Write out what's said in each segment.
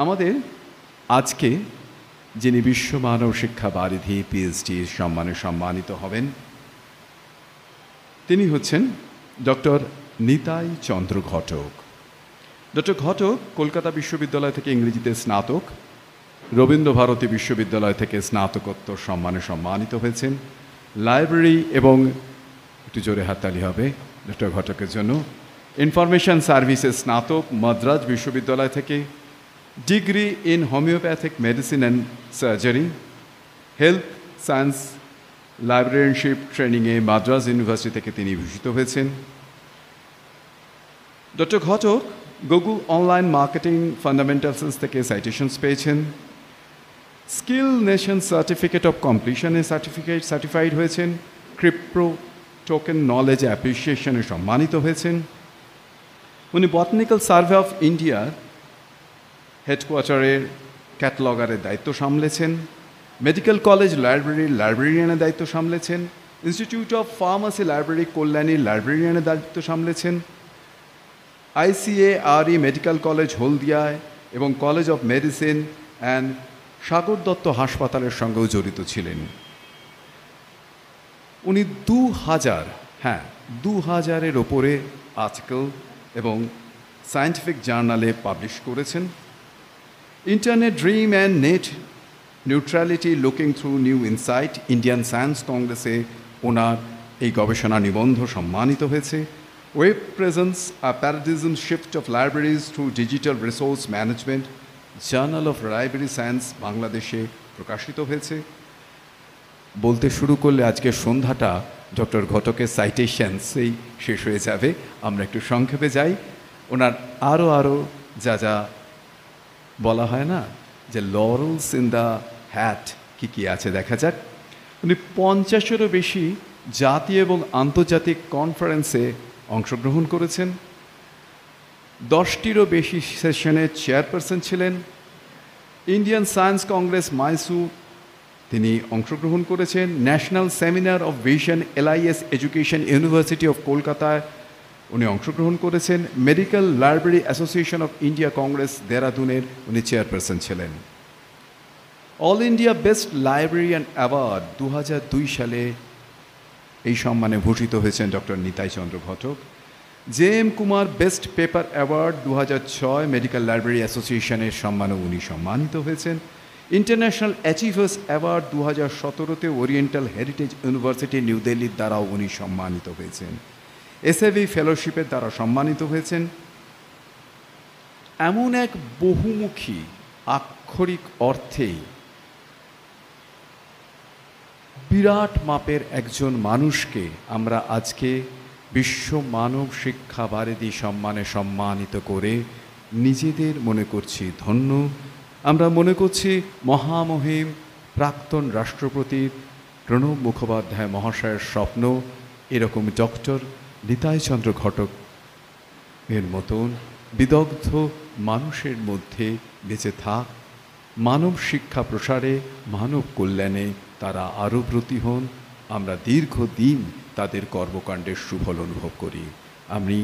আমাদের আজকে যিনি বিশ্ব মানব শিক্ষা বারিধি পিএইচডি সম্মানে সম্মানিত হবেন তিনি হচ্ছেন ডক্টর নিতাই চন্দ্র ঘটক। ডক্টর ঘটক কলকাতা বিশ্ববিদ্যালয় থেকে ইংরেজিতে স্নাতক, রবীন্দ্রভারতী বিশ্ববিদ্যালয় থেকে স্নাতকোত্তর সম্মানে সম্মানিত হয়েছেন। লাইব্রেরি এবং একটু জোরে হাততালি হবে ডক্টর ঘটকের জন্য। ইনফরমেশন সার্ভিসেস স্নাতক মাদ্রাজ বিশ্ববিদ্যালয় থেকে, degree in homoeopathic medicine and surgery, health science librarianship ট্রেনিংয়ে মাদ্রাজ ইউনিভার্সিটি থেকে তিনি ভূষিত হয়েছেন। Doctor Ghatak Google online marketing fundamentals থেকে সাইটেশনস পেয়েছেন। স্কিল নেশন সার্টিফিকেট অফ কমপ্লিশনে সার্টিফাইড হয়েছেন। ক্রিপ্টো টোকেন নলেজ অ্যাপ্রিসিয়েশনে সম্মানিত হয়েছেন। উনি বটানিক্যাল সার্ভে অফ ইন্ডিয়ার হেডকোয়ার্টারের ক্যাটালগারের দায়িত্ব সামলেছেন। মেডিকেল কলেজ লাইব্রেরির লাইব্রেরিয়ানের দায়িত্ব সামলেছেন। ইনস্টিটিউট অফ ফার্মাসি লাইব্রেরি কল্যাণীর লাইব্রেরিয়ানের দায়িত্ব সামলেছেন। ICARE মেডিকেল কলেজ হলদিয়ায় এবং college of medicine and Sagar Dutta হাসপাতালের সঙ্গেও জড়িত ছিলেন। উনি 2000-এর ওপরে আর্টিকেল এবং সায়েন্টিফিক জার্নালে পাবলিশ করেছেন। Internet dream and net neutrality looking through new insight Indian science কংগ্রেসে ওনার এই গবেষণা নিবন্ধ সম্মানিত হয়েছে। Web presence a paradigm shift of libraries through digital resource management journal of library science বাংলাদেশে প্রকাশিত হয়েছে। বলতে শুরু করলে আজকে সন্ধ্যাটা ডক্টর ঘটকের সাইটেশনসেই শেষ হয়ে যাবে। আমরা একটু সংক্ষেপে যাই। ওনার আরও যা যা বলা হয় না যে লরেলস ইন দ্য হ্যাট কী আছে দেখা যাক। উনি 50-এরও বেশি জাতীয় এবং আন্তর্জাতিক কনফারেন্সে অংশগ্রহণ করেছেন। 10টিরও বেশি সেশনের চেয়ারপারসন ছিলেন। ইন্ডিয়ান সায়েন্স কংগ্রেস মাইসুর তিনি অংশগ্রহণ করেছেন। National seminar of vision LIS education university of কলকাতায় উনি অংশগ্রহণ করেছেন। Medical library association of India congress দেরাদুনের উনি চেয়ারপারসন ছিলেন। All India best librarian award 2002 সালে এই সম্মানে ভূষিত হয়েছেন doctor Nitai Chandra Ghatak. JM Kumar best paper award 2006 medical library অ্যাসোসিয়েশনের সম্মানে উনি সম্মানিত হয়েছেন। ইন্টারন্যাশনাল অ্যাচিভার্স অ্যাওয়ার্ড 2017-তে ওরিয়েন্টাল হেরিটেজ ইউনিভার্সিটি নিউ দিল্লির দ্বারাও উনি সম্মানিত হয়েছেন। SAV ফেলোশিপের দ্বারা সম্মানিত হয়েছেন। এমন এক বহুমুখী আক্ষরিক অর্থেই বিরাট মাপের একজন মানুষকে আমরা আজকে বিশ্ব মানব শিক্ষা বারিধি সম্মানে সম্মানিত করে নিজেদের মনে করছি ধন্য। আমরা মনে করছি মহামহিম প্রাক্তন রাষ্ট্রপতি প্রণব মুখোপাধ্যায় মহাশয়ের স্বপ্ন এরকম ডক্টর নিতাই চন্দ্র ঘটক এর মতন বিদগ্ধ মানুষের মধ্যে বেঁচে থাক, মানব শিক্ষা প্রসারে মানব কল্যাণে তারা আরও ব্রতী হন। আমরা দীর্ঘদিন তাদের কর্মকাণ্ডের সুফল অনুভব করি। আমি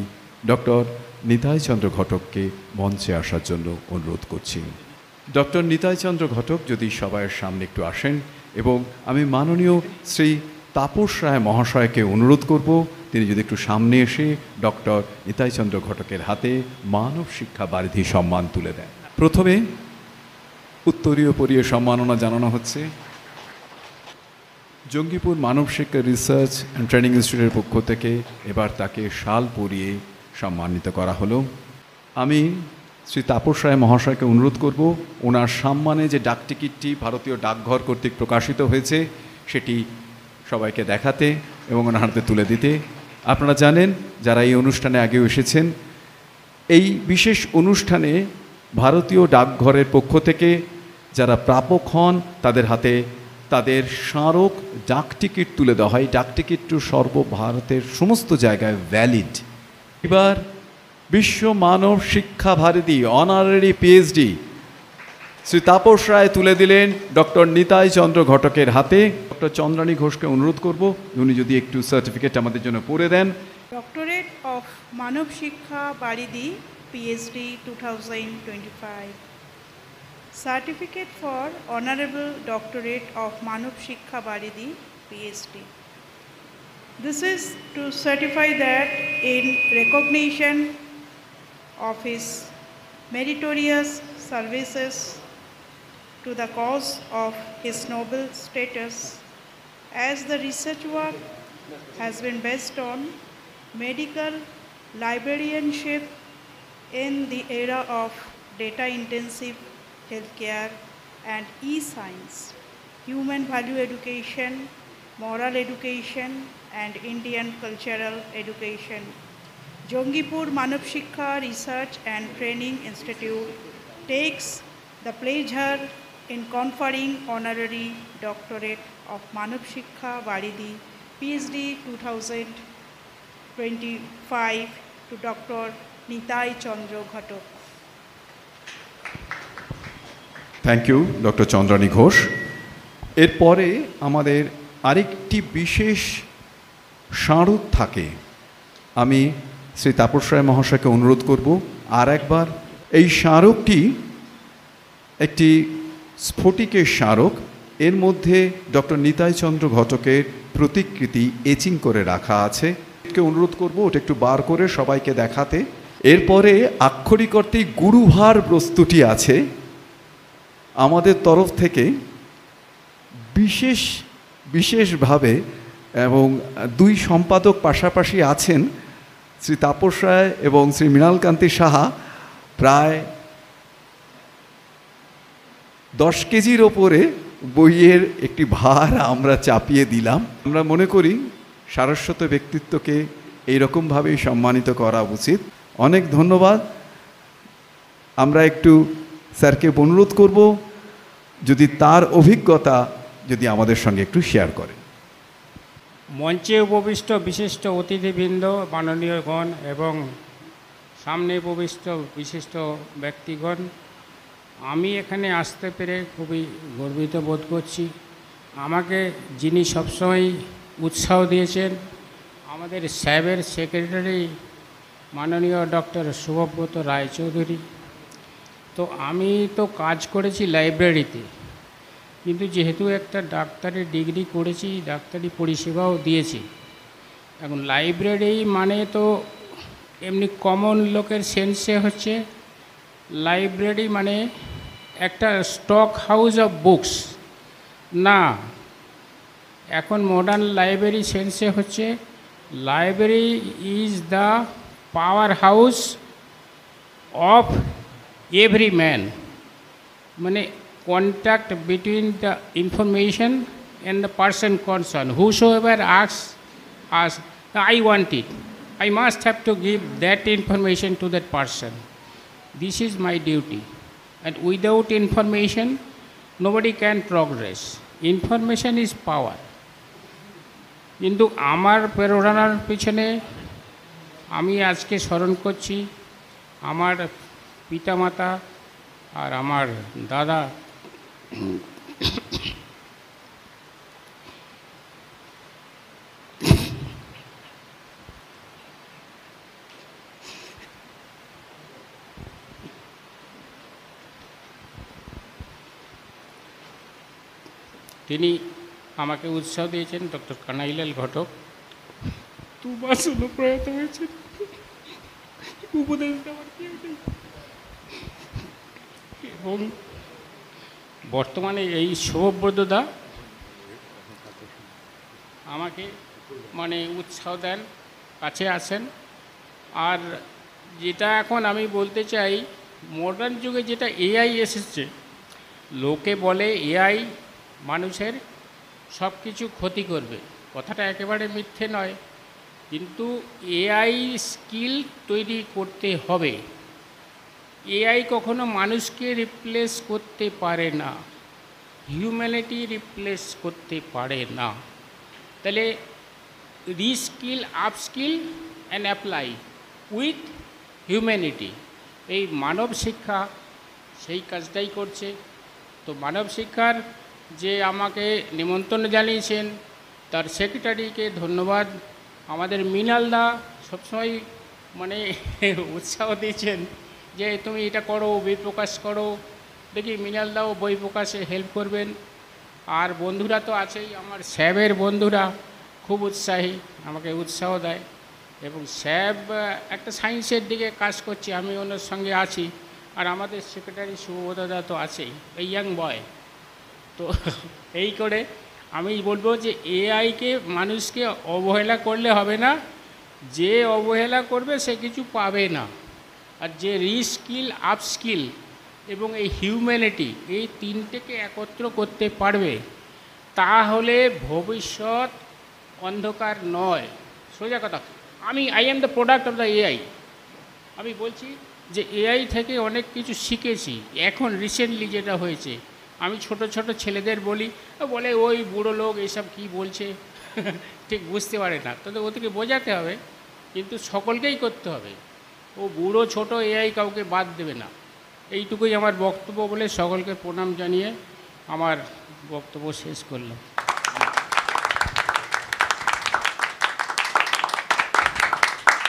ডক্টর নিতাই চন্দ্র ঘটককে মঞ্চে আসার জন্য অনুরোধ করছি। ডক্টর নিতাই চন্দ্র ঘটক যদি সবাইয়ের সামনে একটু আসেন, এবং আমি মাননীয় শ্রী তাপস রায় মহাশয়কে অনুরোধ করব তিনি যদি একটু সামনে এসে ডক্টর নিতাই চন্দ্র ঘটকের হাতে মানব শিক্ষা বারিধি সম্মান তুলে দেন। প্রথমে উত্তরীয় পরিয়ে সম্মাননা জানানো হচ্ছে জঙ্গিপুর মানব শিক্ষা রিসার্চ অ্যান্ড ট্রেনিং ইনস্টিটিউটের পক্ষ থেকে। এবার তাকে শাল পরিয়ে সম্মানিত করা হলো। আমি শ্রী তাপস রায় মহাশয়কে অনুরোধ করব ওনার সম্মানে যে ডাকটিকিটটি ভারতীয় ডাকঘর কর্তৃক প্রকাশিত হয়েছে সেটি সবাইকে দেখাতে এবং ওনার হাতে তুলে দিতে। আপনারা জানেন, যারা এই অনুষ্ঠানে আগেও এসেছেন, এই বিশেষ অনুষ্ঠানে ভারতীয় ডাকঘরের পক্ষ থেকে যারা প্রাপক হন তাদের হাতে তাদের স্মারক ডাকটিকিট তুলে দেওয়া হয়। ডাকটিকিটটি সর্বভারতের সমস্ত জায়গায় ভ্যালিড। এবার বিশ্ব মানব শিক্ষা বারিধি অনারারি PhD শ্রী তাপস রায় তুলে দিলেন ডক্টর নিতাই চন্দ্র ঘটকের হাতে। ডক্টর চন্দ্রানী ঘোষকে অনুরোধ করব উনি যদি একটু সার্টিফিকেট আমাদের জন্য পড়ে দেন। ডক্টরেট অফ মানব শিক্ষা বারিধি PhD 2025। Certificate for Honorable Doctorate of Manav Shikha Baridhi, PhD. This is to certify that in recognition of his meritorious services to the cause of his noble status, as the research work has been based on medical librarianship in the era of data-intensive healthcare and e-science, human value education, moral education, and Indian cultural education. Jongipur Manav Shikha Research and Training Institute takes the pleasure in conferring honorary doctorate of Manav Shikha Baridhi, PhD 2025 to Dr. Nitai Chandra Ghatak. Thank you doctor Chandrani Ghosh. এরপরে আমাদের আরেকটি বিশেষ স্মারক থাকে। আমি শ্রী তাপস রায় মহাশয়কে অনুরোধ করব আর একবার এই স্মারকটি একটি স্ফটিকের স্মারক, এর মধ্যে ডক্টর নিতাই চন্দ্র ঘটকের প্রতিকৃতি এচিং করে রাখা আছে। অনুরোধ করব ওটা একটু বার করে সবাইকে দেখাতে। এরপরে আক্ষরিক অর্থেই গুরুভার প্রস্তুতি আছে আমাদের তরফ থেকে বিশেষভাবে, এবং দুই সম্পাদক পাশাপাশি আছেন, শ্রী তাপস রায় এবং শ্রী মৃণালকান্তি সাহা। প্রায় 10 কেজির ওপরে বইয়ের একটি ভার আমরা চাপিয়ে দিলাম। আমরা মনে করি সারস্বত ব্যক্তিত্বকে এইরকমভাবেই সম্মানিত করা উচিত। অনেক ধন্যবাদ। আমরা একটু স্যারকে অনুরোধ করব যদি তার অভিজ্ঞতা যদি আমাদের সঙ্গে একটু শেয়ার করেন। মঞ্চে উপবিষ্ট বিশিষ্ট অতিথিবৃন্দ, মাননীয়গণ এবং সামনে উপবিষ্ট বিশিষ্ট ব্যক্তিগণ, আমি এখানে আসতে পেরে খুবই গর্বিত বোধ করছি। আমাকে যিনি সবসময় উৎসাহ দিয়েছেন আমাদের স্যাবের সেক্রেটারি মাননীয় ডক্টর শুভব্রত রায়চৌধুরী। তো আমি তো কাজ করেছি লাইব্রেরিতে, কিন্তু যেহেতু একটা ডাক্তারের ডিগ্রি করেছি, ডাক্তারি পরিষেবাও দিয়েছি। এখন লাইব্রেরি মানে তো এমনি কমন লোকের সেন্সে হচ্ছে লাইব্রেরি মানে একটা স্টক হাউস অফ বুকস না, এখন মডার্ন লাইব্রেরি সেন্সে হচ্ছে library is the power house of every man, মানে contact between the information and the person concerned. Whosoever asks us, I want it, I must have to give that information to that person. This is my duty. And without information, nobody can progress. Information is power. কিন্তু আমার প্রেরণার পিছনে আমি আজকে স্মরণ করছি আমার পিতামাতা আর আমার দাদা। তিনি আমাকে উৎসাহ দিয়েছেন, ডক্টর কানাইলাল ঘটক 2 মাস হলো প্রয়াত হয়েছে, উপদেশ দেওয়ার কেউ নেই। এবং বর্তমানে এই শুভব্রতদা আমাকে মানে উৎসাহ দেন, কাছে আসেন। আর যেটা এখন আমি বলতে চাই, মডার্ন যুগে যেটা এআই এসেছে, লোকে বলে এআই মানুষের সব কিছু ক্ষতি করবে, কথাটা একেবারে মিথ্যে নয়, কিন্তু এআই স্কিল তৈরি করতে হবে। এআই কখনো মানুষকে রিপ্লেস করতে পারে না, হিউম্যানিটি রিপ্লেস করতে পারে না। তাহলে রিস্কিল, upskill and apply with humanity, এই মানব শিক্ষা সেই কাজটাই করছে। তো মানব শিক্ষার যে আমাকে নিমন্ত্রণ জানিয়েছেন তার সেক্রেটারিকে ধন্যবাদ। আমাদের মৃণালদা সবসময় মানে উৎসাহ দিয়েছেন যে তুমি এটা করো, বই প্রকাশ করো, দেখি মৃণালদাও বই প্রকাশে হেল্প করবেন। আর বন্ধুরা তো আছেই, আমার স্যাবের বন্ধুরা খুব উৎসাহী, আমাকে উৎসাহ দেয়। এবং স্যাব একটা সায়েন্সের দিকে কাজ করছে, আমি ওনার সঙ্গে আছি। আর আমাদের সেক্রেটারি সুবোধদা তো আছেই, এই ইয়াং বয়। তো এই করে আমি বলবো যে এআইকে মানুষকে অবহেলা করলে হবে না, যে অবহেলা করবে সে কিছু পাবে না। আর যে রিস্কিল আপস্কিল এবং এই হিউম্যানিটি, এই তিনটেকে একত্র করতে পারবে, তাহলে ভবিষ্যৎ অন্ধকার নয়। সোজা কথা, I am the product of the AI. আমি বলছি যে এআই থেকে অনেক কিছু শিখেছি। এখন রিসেন্টলি যেটা হয়েছে, আমি ছোট ছোট ছেলেদের বলে ওই বুড়ো লোক এসব কি বলছে, ঠিক বুঝতে পারে না। তবে ওদেরকে বোঝাতে হবে, কিন্তু সকলকেই করতে হবে। ও বুড়ো ছোট এআই কাউকে বাদ দেবে না। এইটুকুই আমার বক্তব্য বলে সকলকে প্রণাম জানিয়ে আমার বক্তব্য শেষ করলাম।